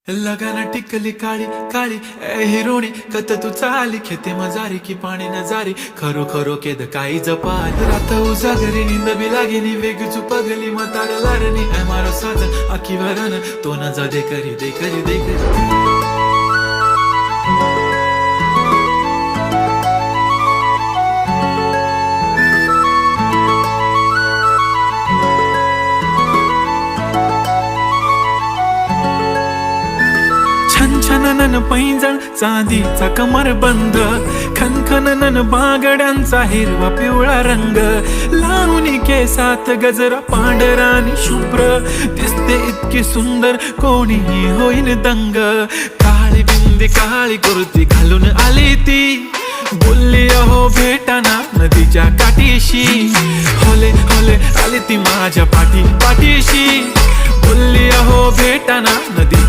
लगाना टिकली काळी काळी ए हिरोणी कत तू चाली खेते मजारी की पाणी नजारी खरो खरो केद काही जपाल रात उजागरी निंद बी लागेनी वेग चुपगली मतार लारणी ए मारो साजन आखी वरन तो न जा दे करी दे करी दे करी छनछनन पैंजण चांदीचा कमर बंद खनखनन बागड्यांचा हिरवा पिवळा रंग लावणी केसात गजरा पांढरानी शुभ्र दिसते इतकी सुंदर कोणीही होईन दंग काळी बिंदी काळी कुर्ती घालून आली ती बोलली अहो भेटाना नदीच्या काठीशी होले होले आली ती माझ्या पाठीशी बोलली अहो भेटाना नदी